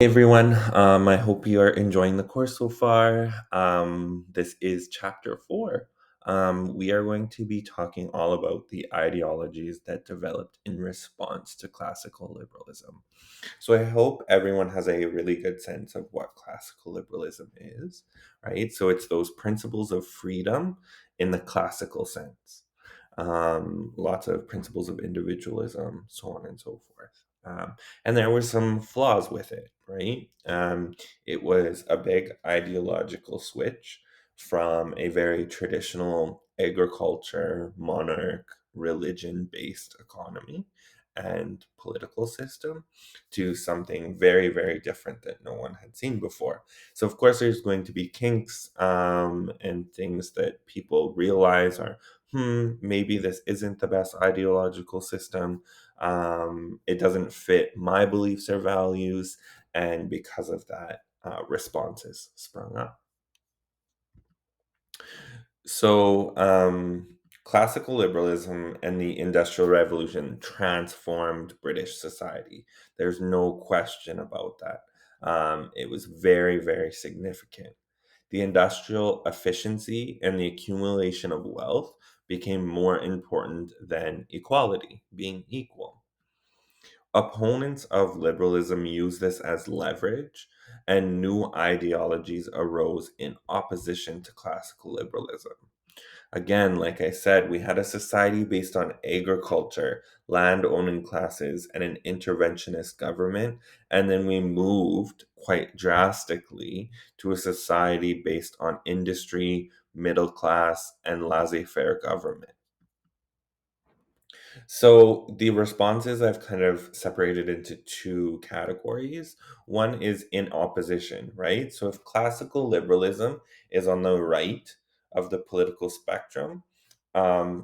Hey everyone, I hope you are enjoying the course so far. This is chapter 4. We are going to be talking all about the ideologies that developed in response to classical liberalism. So I hope everyone has a really good sense of what classical liberalism is, right? So it's those principles of freedom in the classical sense. Lots of principles of individualism, so on and so forth. And there were some flaws with it, right? It was a big ideological switch from a very traditional agriculture, monarch, religion based economy and political system to something very, very different that no one had seen before. So, of course, there's going to be kinks and things that people realize are, maybe this isn't the best ideological system. It doesn't fit my beliefs or values. And because of that, responses sprung up. So, classical liberalism and the Industrial Revolution transformed British society. There's no question about that. It was very, very significant. The industrial efficiency and the accumulation of wealth became more important than equality, being equal. Opponents of liberalism use this as leverage, and new ideologies arose in opposition to classical liberalism. Again, like I said, we had a society based on agriculture, land owning classes, and an interventionist government. And then we moved quite drastically to a society based on industry, middle class, and laissez faire government. So the responses I've kind of separated into two categories. One is in opposition, right? So if classical liberalism is on the right of the political spectrum,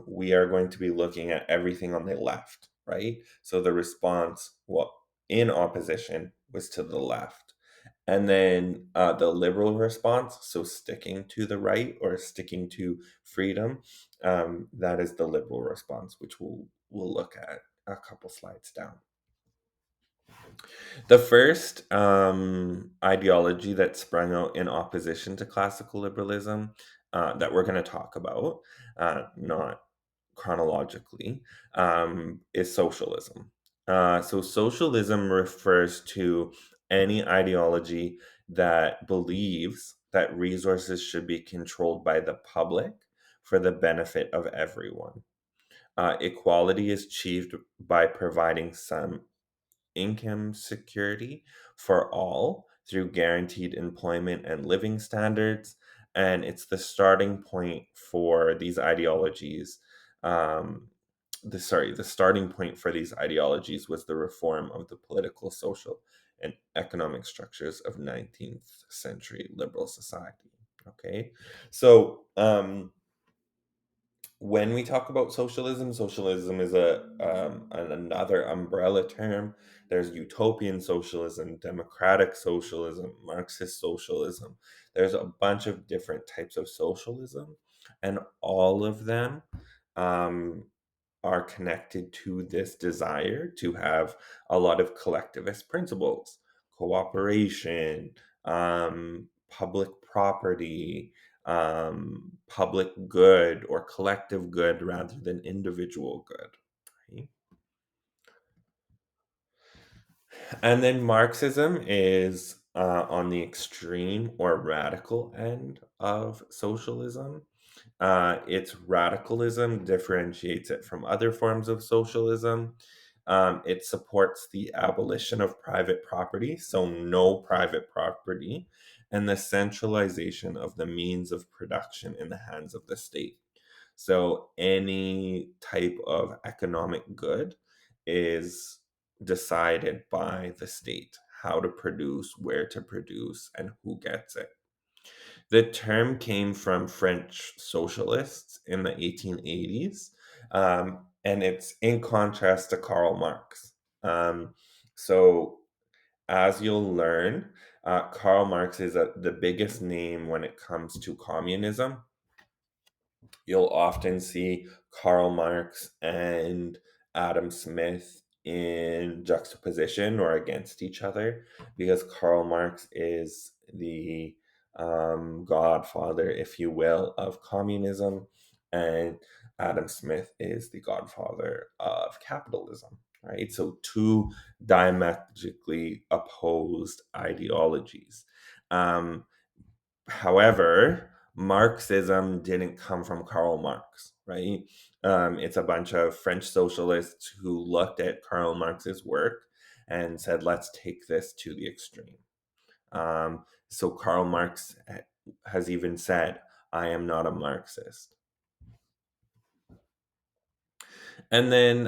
we are going to be looking at everything on the left, right? So the response, well, in opposition was to the left. And then the liberal response, so sticking to the right or sticking to freedom, that is the liberal response, which we'll look at a couple slides down. The first ideology that sprung out in opposition to classical liberalism that we're going to talk about, not chronologically, is socialism. So, socialism refers to any ideology that believes that resources should be controlled by the public for the benefit of everyone. Equality is achieved by providing some income security for all through guaranteed employment and living standards. And it's the starting point for these ideologies. Um, the starting point for these ideologies was the reform of the political, social, and economic structures of 19th century liberal society. Okay, so when we talk about socialism, socialism is another umbrella term. There's utopian socialism, democratic socialism, Marxist socialism. There's a bunch of different types of socialism, and all of them um, are connected to this desire to have a lot of collectivist principles, cooperation, public property, public good or collective good rather than individual good. Right? And then Marxism is on the extreme or radical end of socialism. Its radicalism differentiates it from other forms of socialism. It supports the abolition of private property, so no private property, and the centralization of the means of production in the hands of the state. So any type of economic good is decided by the state, how to produce, where to produce, and who gets it. The term came from French socialists in the 1880s, and it's in contrast to Karl Marx. So, as you'll learn, Karl Marx is the biggest name when it comes to communism. You'll often see Karl Marx and Adam Smith in juxtaposition or against each other, because Karl Marx is the godfather, if you will, of communism, and Adam Smith is the godfather of capitalism, right? So, two diametrically opposed ideologies. Um, However, Marxism didn't come from Karl Marx, right? It's a bunch of French socialists who looked at Karl Marx's work and said, let's take this to the extreme. So Karl Marx has even said, I am not a Marxist. And then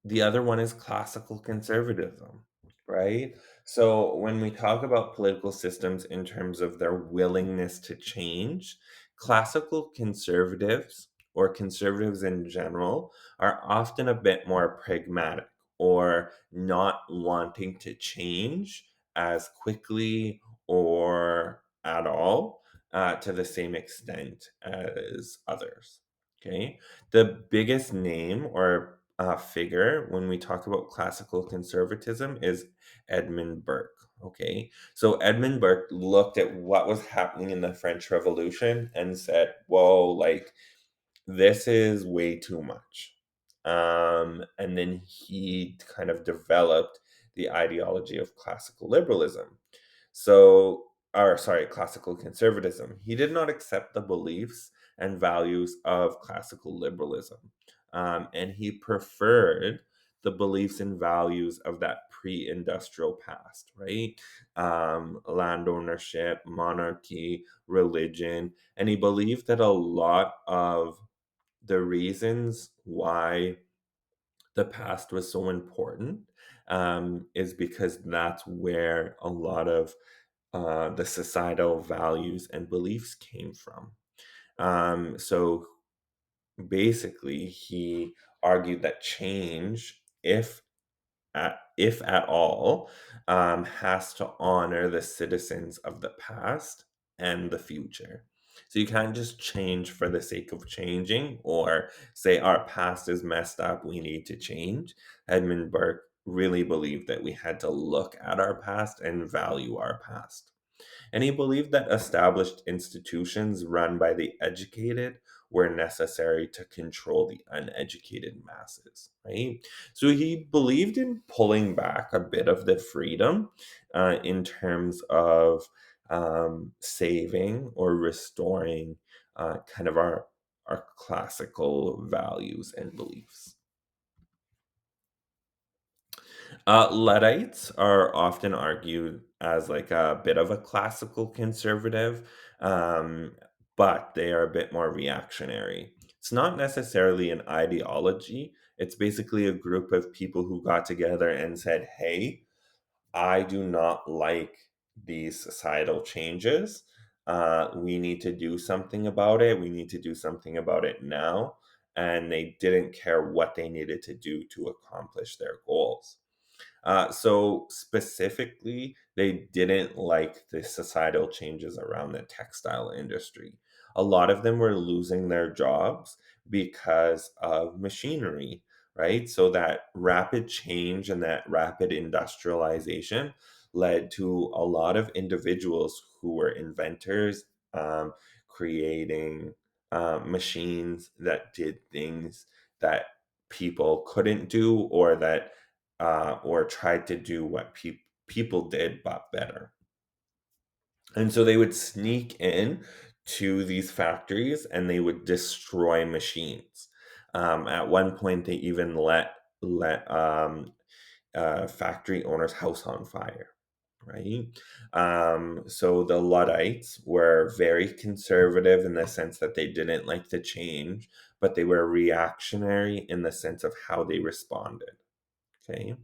the other one is classical conservatism, right? So when we talk about political systems in terms of their willingness to change, classical conservatives or conservatives in general are often a bit more pragmatic or not wanting to change as quickly or at all to the same extent as others. Okay. The biggest name or figure when we talk about classical conservatism is Edmund Burke. Okay, so Edmund Burke looked at what was happening in the French Revolution and said, "Whoa, like this is way too much." And then he kind of developed the ideology of classical liberalism. So, or sorry, classical conservatism. He did not accept the beliefs and values of classical liberalism. And he preferred the beliefs and values of that pre industrial past, right? Land ownership, monarchy, religion. And he believed that a lot of the reasons why the past was so important is because that's where a lot of the societal values and beliefs came from. So basically, he argued that change, if at all, has to honor the citizens of the past and the future. So you can't just change for the sake of changing or say our past is messed up, we need to change. Edmund Burke really believed that we had to look at our past and value our past. And he believed that established institutions run by the educated were necessary to control the uneducated masses, right? So he believed in pulling back a bit of the freedom in terms of saving or restoring kind of our classical values and beliefs. Luddites are often argued as like a bit of a classical conservative, um, but they are a bit more reactionary. It's not necessarily an ideology, it's basically a group of people who got together and said, hey, I do not like these societal changes. We need to do something about it. We need to do something about it now. And they didn't care what they needed to do to accomplish their goals. So specifically, they didn't like the societal changes around the textile industry. A lot of them were losing their jobs because of machinery, right? So that rapid change and that rapid industrialization led to a lot of individuals who were inventors, creating machines that did things that people couldn't do or tried to do what people did but better. And so they would sneak in to these factories and they would destroy machines. At one point, they even let factory owner's house on fire. Right. So the Luddites were very conservative in the sense that they didn't like the change, but they were reactionary in the sense of how they responded. Okay.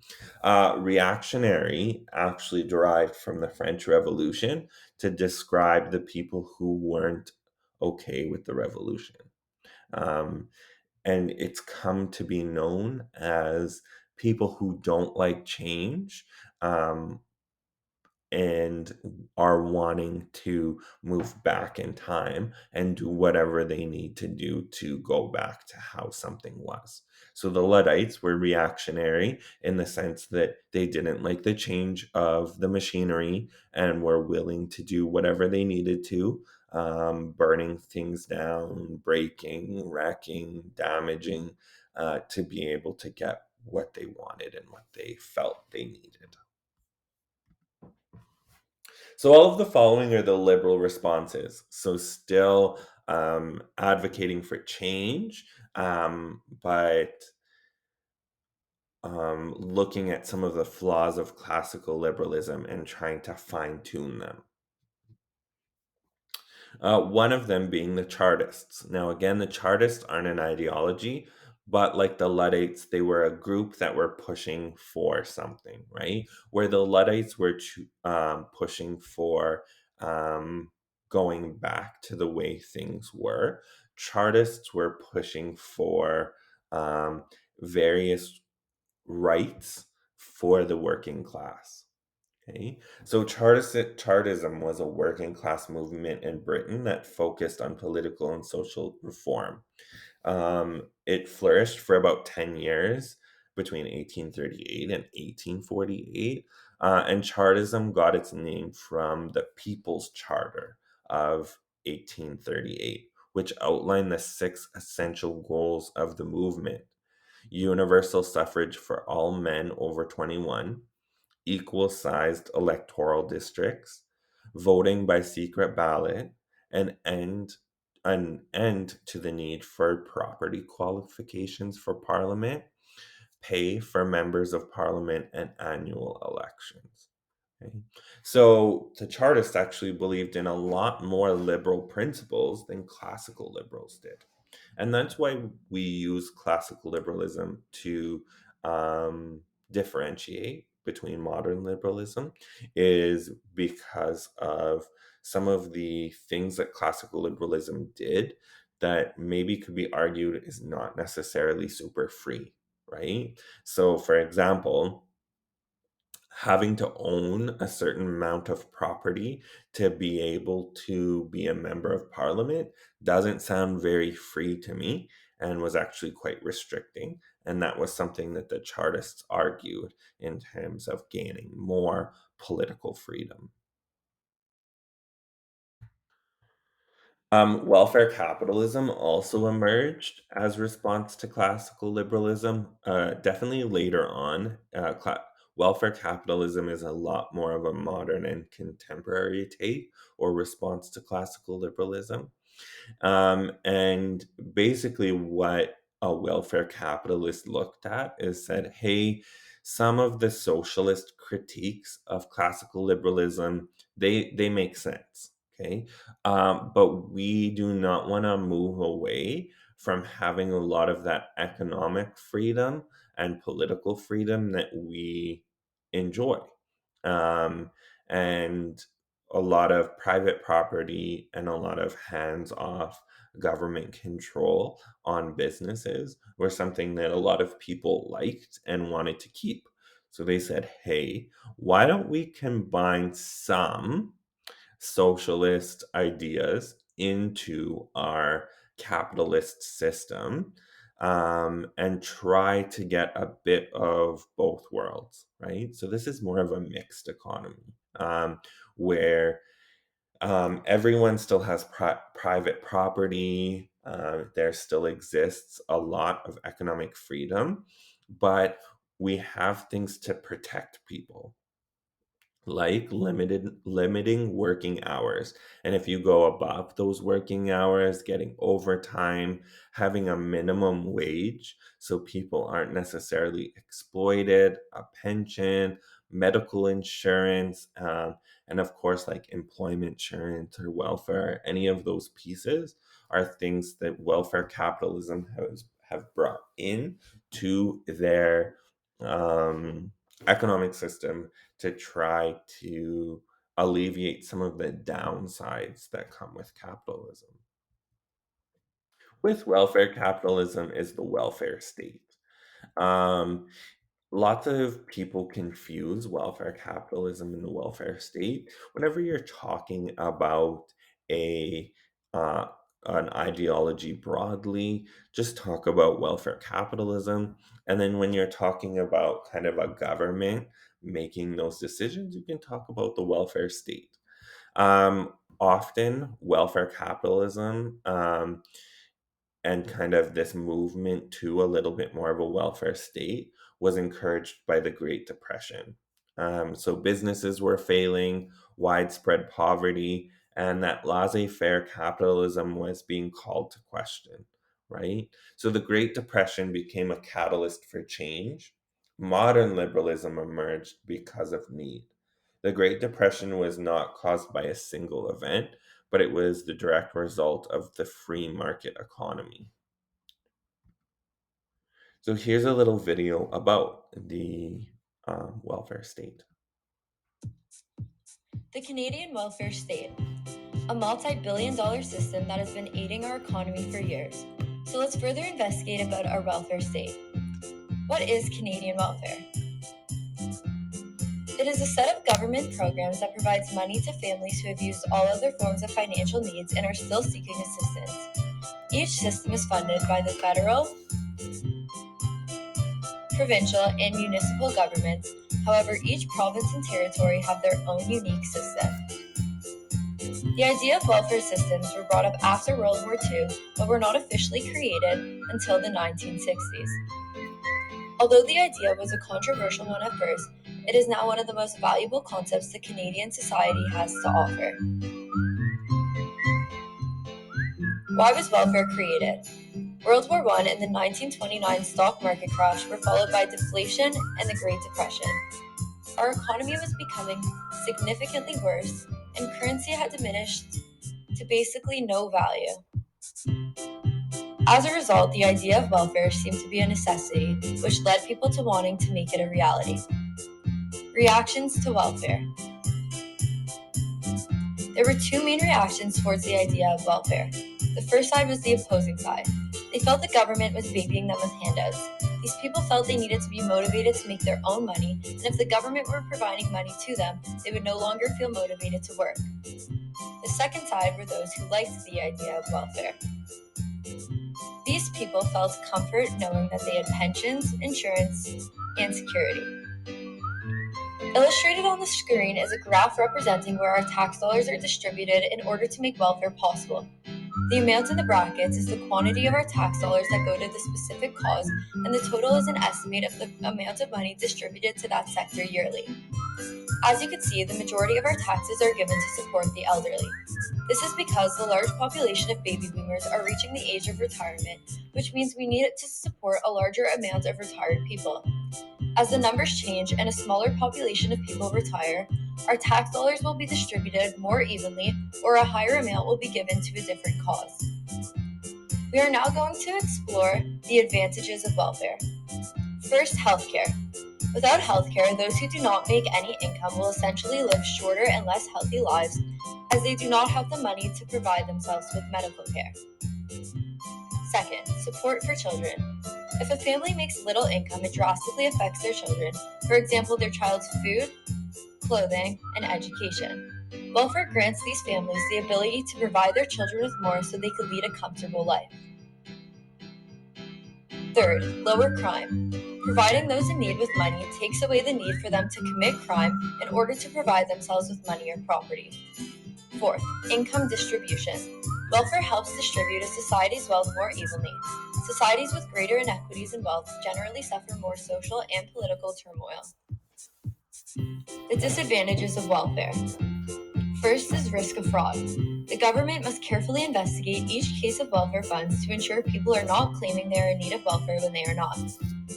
Reactionary actually derived from the French Revolution to describe the people who weren't okay with the revolution. Um, and it's come to be known as people who don't like change, um, and are wanting to move back in time and do whatever they need to do to go back to how something was. So the Luddites were reactionary in the sense that they didn't like the change of the machinery and were willing to do whatever they needed to, burning things down, breaking, wrecking, damaging, to be able to get what they wanted and what they felt they needed. So all of the following are the liberal responses. So still advocating for change, but looking at some of the flaws of classical liberalism and trying to fine tune them. One of them being the Chartists. Now, again, the Chartists aren't an ideology, but like the Luddites, they were a group that were pushing for something, right? Where the Luddites were pushing for going back to the way things were, Chartists were pushing for um, various rights for the working class. Okay. So Chartism was a working class movement in Britain that focused on political and social reform. It flourished for about 10 years between 1838 and 1848. And Chartism got its name from the People's Charter of 1838, which outlined the six essential goals of the movement: universal suffrage for all men over 21, equal sized electoral districts, voting by secret ballot, and an end to the need for property qualifications for parliament, pay for members of parliament, and annual elections. Okay. So the Chartists actually believed in a lot more liberal principles than classical liberals did. And that's why we use classical liberalism to um, differentiate between modern liberalism, is because of some of the things that classical liberalism did that maybe could be argued is not necessarily super free, right? So, for example, having to own a certain amount of property to be able to be a member of parliament doesn't sound very free to me and was actually quite restricting. And that was something that the Chartists argued in terms of gaining more political freedom. Welfare capitalism also emerged as response to classical liberalism. Definitely later on, welfare capitalism is a lot more of a modern and contemporary take or response to classical liberalism. And basically, what a welfare capitalist looked at is said, hey, some of the socialist critiques of classical liberalism, they make sense. Okay. But we do not want to move away from having a lot of that economic freedom and political freedom that we enjoy. And a lot of private property and a lot of hands off government control on businesses were something that a lot of people liked and wanted to keep. So they said, hey, why don't we combine some socialist ideas into our capitalist system, and try to get a bit of both worlds, right? So this is more of a mixed economy, where everyone still has private property. There still exists a lot of economic freedom, but we have things to protect people, like limiting working hours. And if you go above those working hours, getting overtime, having a minimum wage so people aren't necessarily exploited, a pension, medical insurance, and of course like employment insurance or welfare, any of those pieces are things that welfare capitalism has have brought in to their economic system to try to alleviate some of the downsides that come with capitalism. With welfare capitalism is the welfare state. Um, Lots of people confuse welfare capitalism and the welfare state. Whenever you're talking about a uh, an ideology broadly, just talk about welfare capitalism. And then when you're talking about kind of a government making those decisions, you can talk about the welfare state. Often, welfare capitalism and kind of this movement to a little bit more of a welfare state was encouraged by the Great Depression. So businesses were failing, widespread poverty, and that laissez faire capitalism was being called to question, right? So the Great Depression became a catalyst for change. Modern liberalism emerged because of need. The Great Depression was not caused by a single event, but it was the direct result of the free market economy. So here's a little video about the welfare state. The Canadian welfare state, a multi-billion-dollar system that has been aiding our economy for years. So let's further investigate about our welfare state. What is Canadian welfare? It is a set of government programs that provides money to families who have used all other forms of financial needs and are still seeking assistance. Each system is funded by the federal, provincial, and municipal governments. However, each province and territory have their own unique system. The idea of welfare systems were brought up after World War II, but were not officially created until the 1960s. Although the idea was a controversial one at first, it is now one of the most valuable concepts that Canadian society has to offer. Why was welfare created? World War I and the 1929 stock market crash were followed by deflation and the Great Depression. Our economy was becoming significantly worse, and currency had diminished to basically no value. As a result, the idea of welfare seemed to be a necessity, which led people to wanting to make it a reality. Reactions to welfare. There were two main reactions towards the idea of welfare. The first side was the opposing side. They felt the government was babying them with handouts. These people felt they needed to be motivated to make their own money, and if the government were providing money to them, they would no longer feel motivated to work. The second side were those who liked the idea of welfare. These people felt comfort knowing that they had pensions, insurance, and security. Illustrated on the screen is a graph representing where our tax dollars are distributed in order to make welfare possible. The amount in the brackets is the quantity of our tax dollars that go to the specific cause, and the total is an estimate of the amount of money distributed to that sector yearly. As you can see, the majority of our taxes are given to support the elderly. This is because the large population of baby boomers are reaching the age of retirement, which means we need it to support a larger amount of retired people. As the numbers change and a smaller population of people retire, our tax dollars will be distributed more evenly, or a higher amount will be given to a different cause. We are now going to explore the advantages of welfare. First, healthcare. Without healthcare, those who do not make any income will essentially live shorter and less healthy lives, as they do not have the money to provide themselves with medical care. Second, support for children. If a family makes little income, it drastically affects their children, for example, their child's food, clothing, and education. Welfare grants these families the ability to provide their children with more so they could lead a comfortable life. Third, lower crime. Providing those in need with money takes away the need for them to commit crime in order to provide themselves with money or property. Fourth, income distribution. Welfare helps distribute a society's wealth more evenly. Societies with greater inequities in wealth generally suffer more social and political turmoil. The disadvantages of welfare. First is risk of fraud. The government must carefully investigate each case of welfare funds to ensure people are not claiming they are in need of welfare when they are not.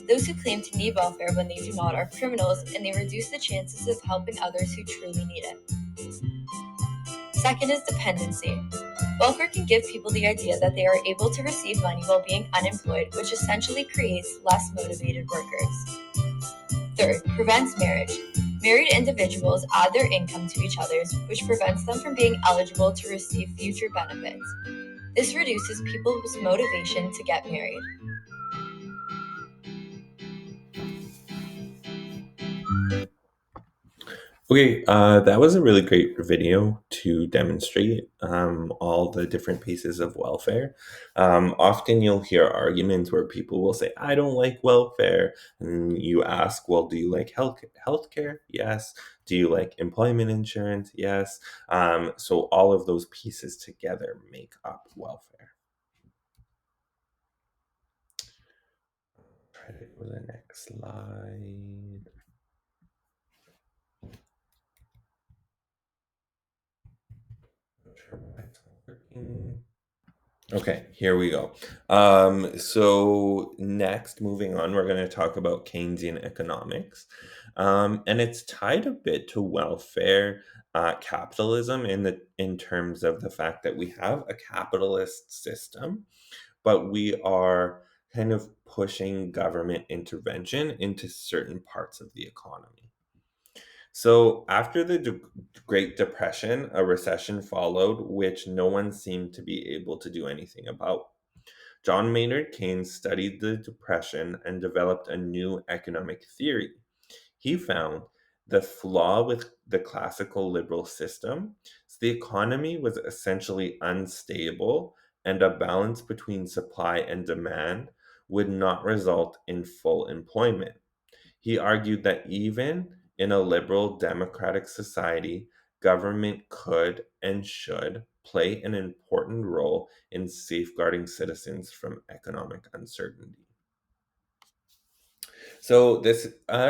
Those who claim to need welfare when they do not are criminals, and they reduce the chances of helping others who truly need it. Second is dependency. Welfare can give people the idea that they are able to receive money while being unemployed, which essentially creates less motivated workers. Third, prevents marriage. Married individuals add their income to each other's, which prevents them from being eligible to receive future benefits. This reduces people's motivation to get married. Okay, that was a really great video to demonstrate all the different pieces of welfare. Often you'll hear arguments where people will say, "I don't like welfare," and you ask, "Well, do you like healthcare? Yes. Do you like employment insurance? Yes." So all of those pieces together make up welfare. Try to go to the next slide. Not sure why it's not working. Okay, here we go. So next, moving on, we're going to talk about Keynesian economics, and it's tied a bit to welfare capitalism in terms of the fact that we have a capitalist system, but we are kind of pushing government intervention into certain parts of the economy. So after the Great Depression, a recession followed, which no one seemed to be able to do anything about. John Maynard Keynes studied the Depression and developed a new economic theory. He found the flaw with the classical liberal system is the economy was essentially unstable, and a balance between supply and demand would not result in full employment. He argued that even in a liberal democratic society, government could and should play an important role in safeguarding citizens from economic uncertainty. So this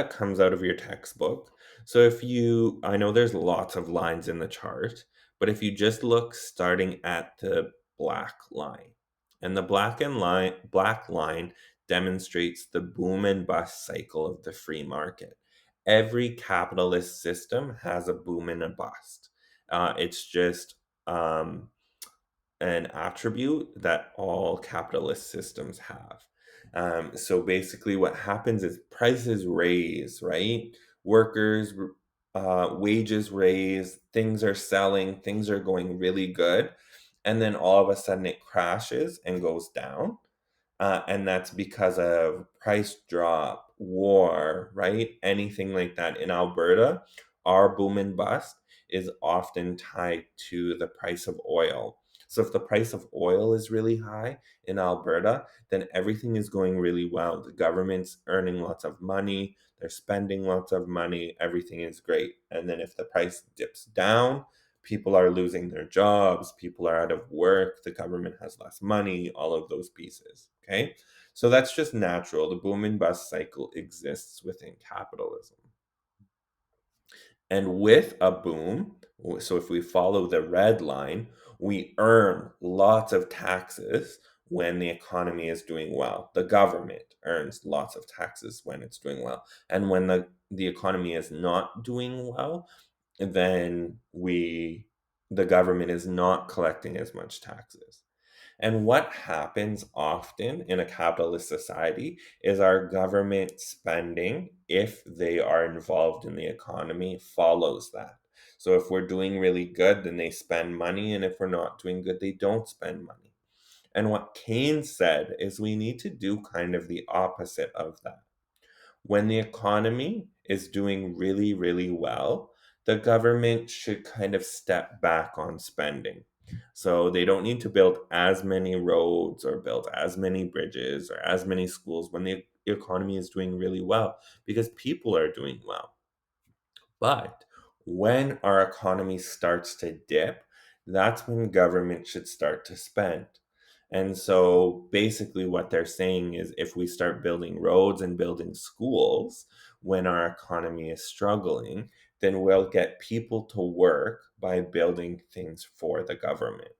comes out of your textbook. So if you, I know there's lots of lines in the chart, but if you just look starting at the black line, and the black line demonstrates the boom and bust cycle of the free market. Every capitalist system has a boom and a bust. It's just an attribute that all capitalist systems have. So basically, what happens is prices raise, right? Workers, wages raise, things are selling, things are going really good. And then all of a sudden it crashes and goes down, and that's because of price drop, war, right? Anything like that. In Alberta, our boom and bust is often tied to the price of oil. So if the price of oil is really high in Alberta, then everything is going really well. The government's earning lots of money, they're spending lots of money, everything is great. And then if the price dips down, people are losing their jobs, people are out of work, the government has less money, all of those pieces. Okay. So that's just natural. The boom and bust cycle exists within capitalism. And with a boom, so if we follow the red line, we earn lots of taxes when the economy is doing well. The government earns lots of taxes when it's doing well. And when the economy is not doing well, then the government is not collecting as much taxes. And what happens often in a capitalist society is our government spending, if they are involved in the economy, follows that. So if we're doing really good, then they spend money, and if we're not doing good, they don't spend money. And what Keynes said is we need to do kind of the opposite of that. When the economy is doing really, really well, the government should kind of step back on spending. So they don't need to build as many roads or build as many bridges or as many schools when the economy is doing really well because people are doing well. But when our economy starts to dip, that's when government should start to spend. And so basically, what they're saying is if we start building roads and building schools when our economy is struggling, then we'll get people to work by building things for the government.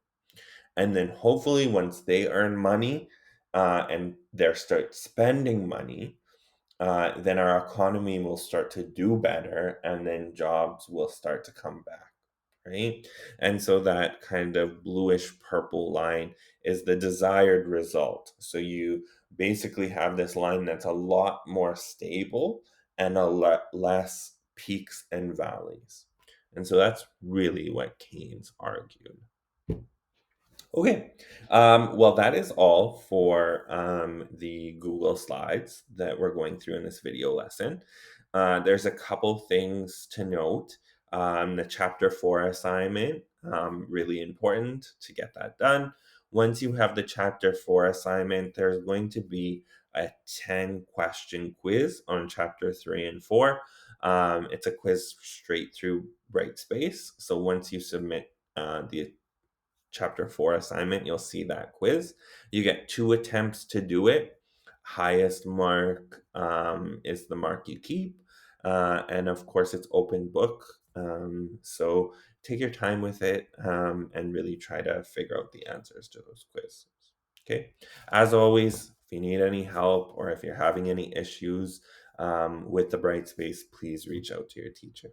And then hopefully, once they earn money and they start spending money, then our economy will start to do better and then jobs will start to come back, right? And so that kind of bluish purple line is the desired result. So you basically have this line that's a lot more stable and a lot less peaks and valleys. And so that's really what Keynes argued. Okay. Well, that is all for the Google Slides that we're going through in this video lesson. There's a couple things to note. The chapter 4 assignment, really important to get that done. Once you have the chapter 4 assignment, there's going to be a 10 question quiz on chapter 3 and 4. It's a quiz straight through Brightspace. So once you submit the chapter 4 assignment, you'll see that quiz. You get 2 attempts to do it. Highest mark is the mark you keep. And of course, it's open book. So take your time with it and really try to figure out the answers to those quizzes. Okay. As always, if you need any help or if you're having any issues with the Brightspace, please reach out to your teacher.